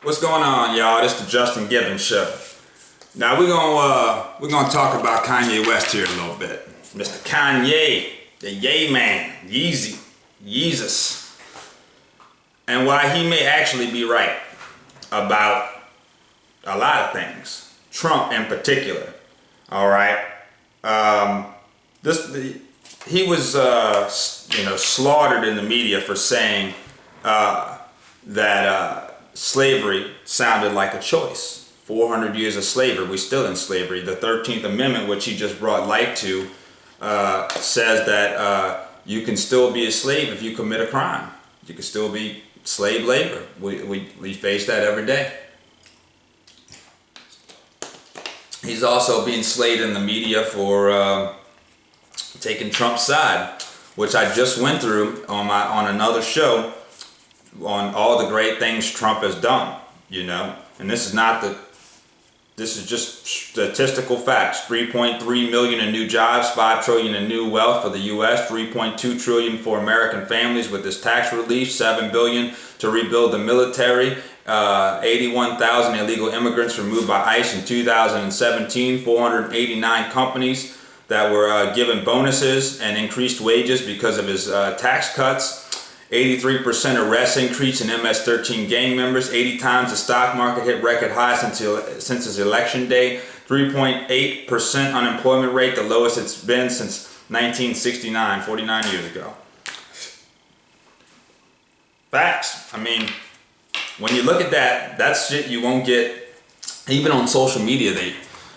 What's going on, y'all? This is the Justin Gibbons Show. Now we're gonna talk about Kanye West here a little bit. Mr. Kanye, the Yay Man, Yeezus, and why he may actually be right about a lot of things. Trump in particular. All right. He was slaughtered in the media for saying that slavery sounded like a choice. 400 years of slavery, we're still in slavery. The 13th Amendment, which he just brought light to, says that you can still be a slave if you commit a crime. You can still be slave labor. We face that every day. He's also being slayed in the media for taking Trump's side, which I just went through on another show on all the great things Trump has done, and this is just statistical facts. 3.3 million in new jobs, 5 trillion in new wealth for the US, 3.2 trillion for American families with this tax relief, 7 billion to rebuild the military, 81,000 illegal immigrants removed by ICE in 2017, 489 companies that were given bonuses and increased wages because of his tax cuts. 83% arrest increase in MS-13 gang members. 80 times the stock market hit record high since his election day. 3.8% unemployment rate, the lowest it's been since 1969, 49 years ago. Facts. I mean, when you look at that, that's shit you won't get. Even on social media,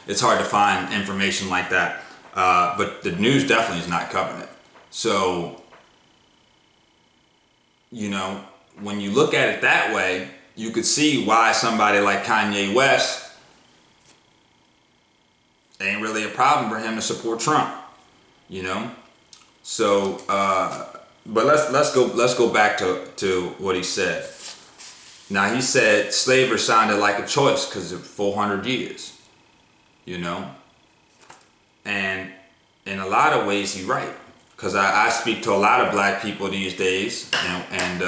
it's hard to find information like that. But the news definitely is not covering it. So, when you look at it that way, you could see why somebody like Kanye West ain't really a problem for him to support Trump. So, but let's go back to what he said. Now he said slavery sounded like a choice because of 400 years. And in a lot of ways he's right. Because I speak to a lot of black people these days, and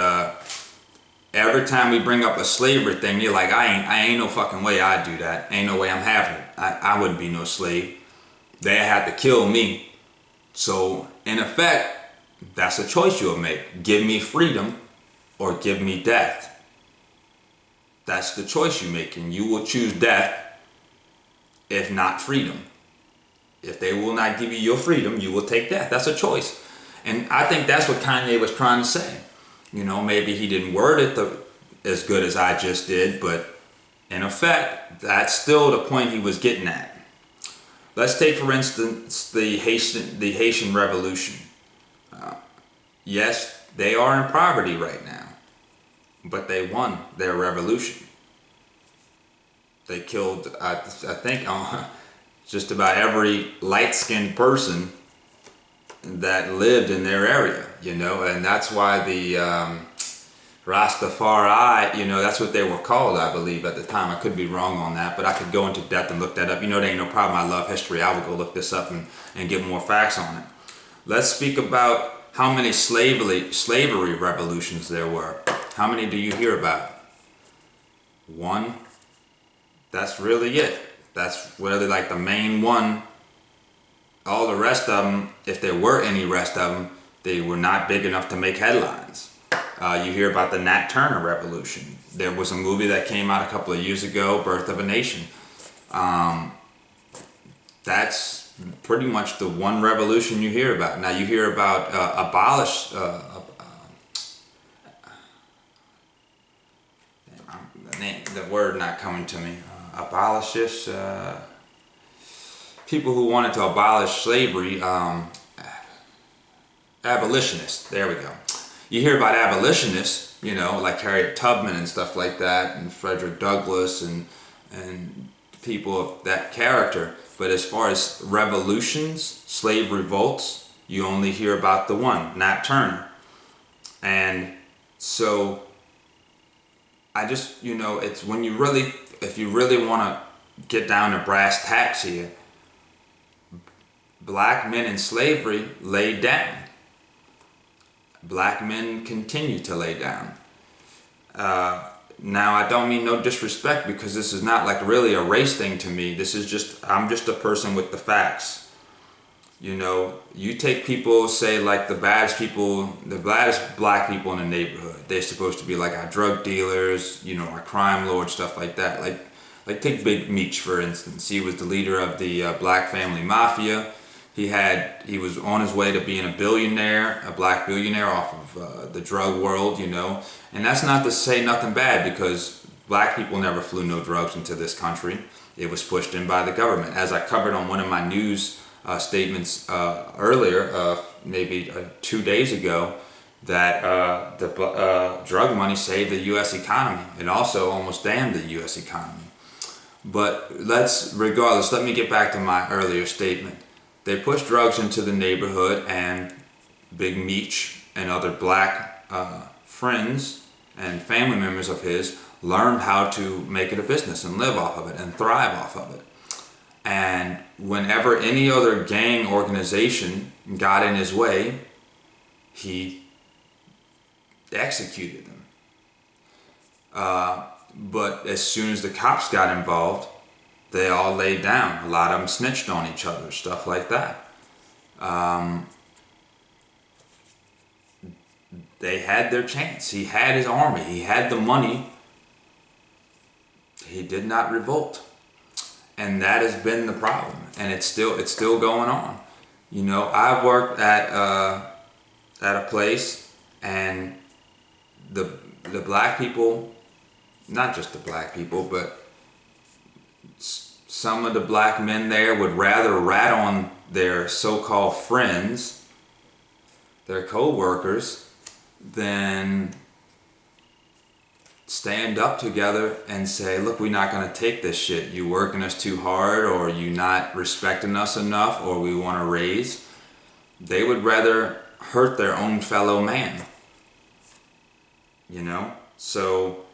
every time we bring up a slavery thing, they're like, I ain't no fucking way I'd do that. Ain't no way I'm having it. I wouldn't be no slave. They had to kill me. So, in effect, that's a choice you'll make. Give me freedom or give me death. That's the choice you make, and you will choose death, if not freedom. If they will not give you your freedom, you will take death. That's a choice. And I think that's what Kanye was trying to say. Maybe he didn't word it as good as I just did, but in effect, that's still the point he was getting at. Let's take, for instance, the Haitian Revolution. Yes, they are in poverty right now, but they won their revolution. They killed, I think, just about every light-skinned person that lived in their area, and that's why the Rastafari, that's what they were called, I believe, at the time. I could be wrong on that, but I could go into depth and look that up. There ain't no problem. I love history. I would go look this up and get more facts on it. Let's speak about how many slavery revolutions there were. How many do you hear about? One. That's really it. That's really like the main one. All the rest of them, if there were any rest of them, they were not big enough to make headlines. You hear about the Nat Turner Revolution. There was a movie that came out a couple of years ago, Birth of a Nation. That's pretty much the one revolution you hear about. Now you hear about the word not coming to me. Abolishers, people who wanted to abolish slavery, abolitionists, there we go. You hear about abolitionists, like Harriet Tubman and stuff like that, and Frederick Douglass and people of that character, but as far as revolutions, slave revolts, you only hear about the one, Nat Turner. And so, I just, it's when you really, if you really want to get down to brass tacks here, black men in slavery laid down. Black men continue to lay down. Now, I don't mean no disrespect, because this is not like really a race thing to me. This is just, I'm just a person with the facts. You know, you take people, say like the baddest black people in the neighborhood. They're supposed to be like our drug dealers, you know, our crime lords, stuff like that. Like take Big Meech, for instance. He was the leader of the Black Family Mafia. He was on his way to being a billionaire, a black billionaire off of the drug world, you know. And that's not to say nothing bad, because black people never flew no drugs into this country. It was pushed in by the government. As I covered on one of my news statements earlier, maybe 2 days ago, that the drug money saved the U.S. economy. It also almost damned the U.S. economy. But regardless, let me get back to my earlier statement. They pushed drugs into the neighborhood, and Big Meech and other black friends and family members of his learned how to make it a business and live off of it and thrive off of it. And whenever any other gang organization got in his way, he executed them. But as soon as the cops got involved, they all laid down. A lot of them snitched on each other, stuff like that. They had their chance. He had his army. He had the money. He did not revolt. And that has been the problem. And it's still going on. You know, I've worked at a place, and the black people, not just the black people, but some of the black men there would rather rat on their so-called friends, their co-workers, than stand up together and say, look, we're not going to take this shit. You working us too hard, or you not respecting us enough, or we want to raise. They would rather hurt their own fellow man. You know? So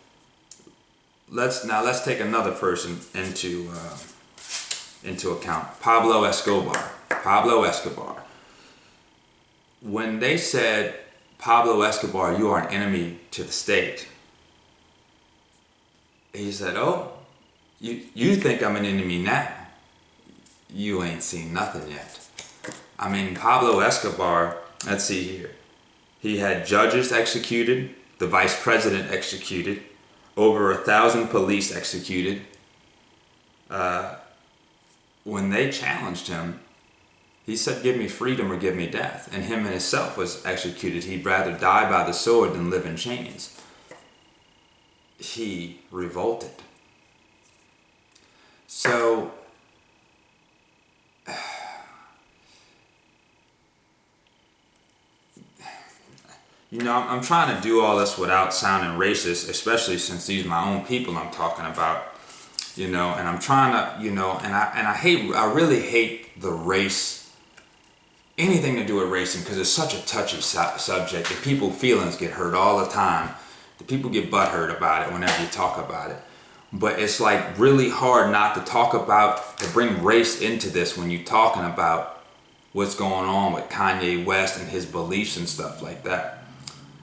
let's take another person into account. Pablo Escobar. When they said, Pablo Escobar, you are an enemy to the state, he said, oh, you think I'm an enemy now? You ain't seen nothing yet. I mean, Pablo Escobar, let's see here. He had judges executed, the vice president executed, over 1,000 police executed. When they challenged him, he said, give me freedom or give me death. And him and himself was executed. He'd rather die by the sword than live in chains. He revolted. So, you know, I'm trying to do all this without sounding racist, especially since these are my own people I'm talking about, you know, and I'm trying to, you know, and I really hate the race, anything to do with racing, because it's such a touchy subject, and people's feelings get hurt all the time. The people get butthurt about it whenever you talk about it. But it's like really hard not to talk about, to bring race into this when you're talking about what's going on with Kanye West and his beliefs and stuff like that.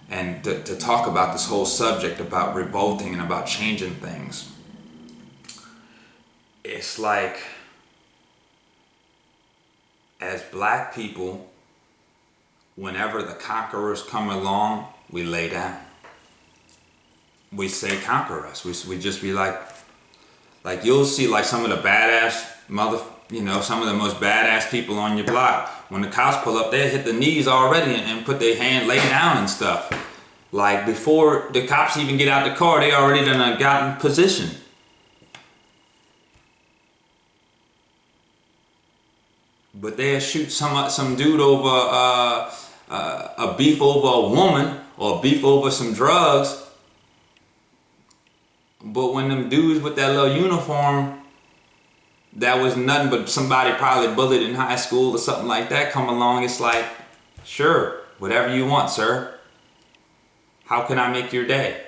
And to talk about this whole subject about revolting and about changing things. It's like, as black people, whenever the conquerors come along, we lay down. We say, conquer us. We just be like you'll see like some of the badass some of the most badass people on your block. When the cops pull up, they hit the knees already and put their hand lay down and stuff. Like before the cops even get out the car, they already done got in position. But they'll shoot some dude over a beef over a woman, or a beef over some drugs. But when them dudes with that little uniform that was nothing but somebody probably bullied in high school or something like that come along, it's like, sure, whatever you want, sir. How can I make your day?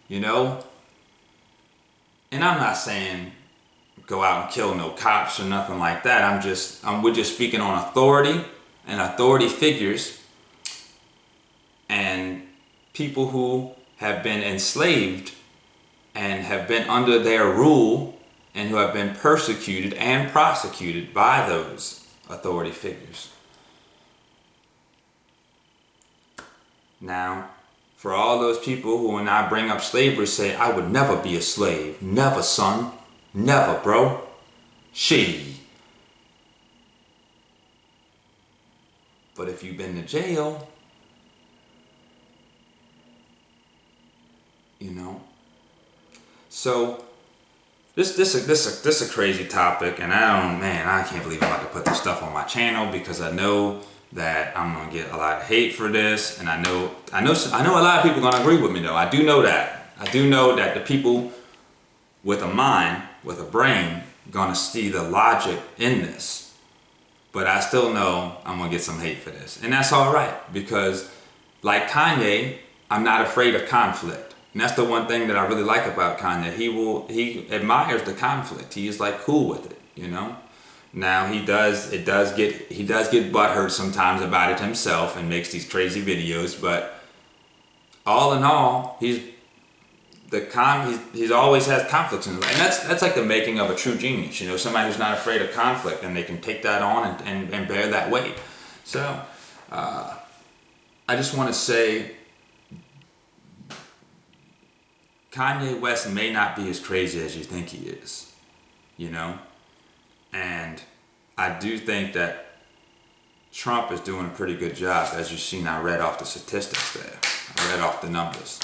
You know? And I'm not saying go out and kill no cops or nothing like that. We're just speaking on authority and authority figures and people who have been enslaved and have been under their rule and who have been persecuted and prosecuted by those authority figures. Now, for all those people who, when I bring up slavery, say, I would never be a slave. Never, son. Never, bro. She. But if you've been to jail, you know. So, this a crazy topic, and I can't believe I'm about to put this stuff on my channel, because I know that I'm gonna get a lot of hate for this, and I know a lot of people are gonna agree with me though. I do know that. I do know that the people with a mind, with a brain, gonna see the logic in this. But I still know I'm gonna get some hate for this, and that's all right, because like Kanye, I'm not afraid of conflict. And that's the one thing that I really like about Kanye. He admires the conflict. He is like cool with it, you know. Now he does get butthurt sometimes about it himself and makes these crazy videos, but all in all, he's always has conflicts in his life. And that's like the making of a true genius, you know, somebody who's not afraid of conflict, and they can take that on and bear that weight. So I just want to say, Kanye West may not be as crazy as you think he is, you know? And I do think that Trump is doing a pretty good job. As you've seen, I read off the statistics there. I read off the numbers.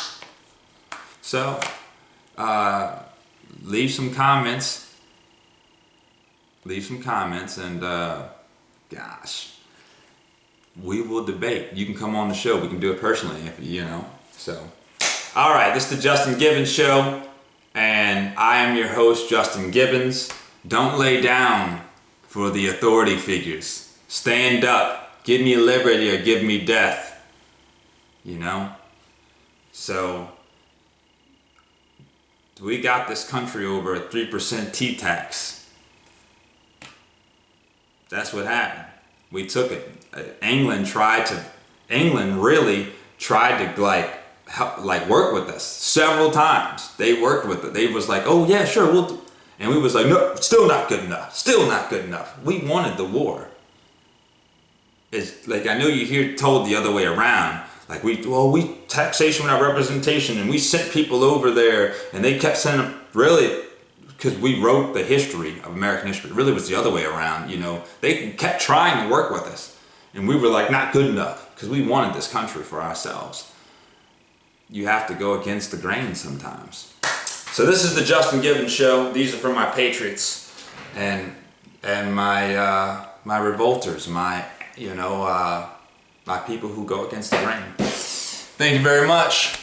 So, leave some comments. And gosh, we will debate. You can come on the show. We can do it personally, if you know. So, all right, this is the Justin Gibbons Show, and I am your host, Justin Gibbons. Don't lay down for the authority figures. Stand up. Give me liberty or give me death. You know? So, we got this country over a 3% T-tax. That's what happened. We took it. England really tried to like work with us several times. They worked with it. They was like, oh yeah, sure, we'll do. And we was like, no, still not good enough. Still not good enough. We wanted the war. It's like, I know you hear told the other way around. Like we taxation without representation, and we sent people over there, and they kept sending them, really, because we wrote the history of American history. It really was the other way around, you know. They kept trying to work with us, and we were like, not good enough, because we wanted this country for ourselves. You have to go against the grain sometimes. So this is the Justin Gibbons Show. These are for my patriots and my my revolters, my people who go against the grain. Thank you very much.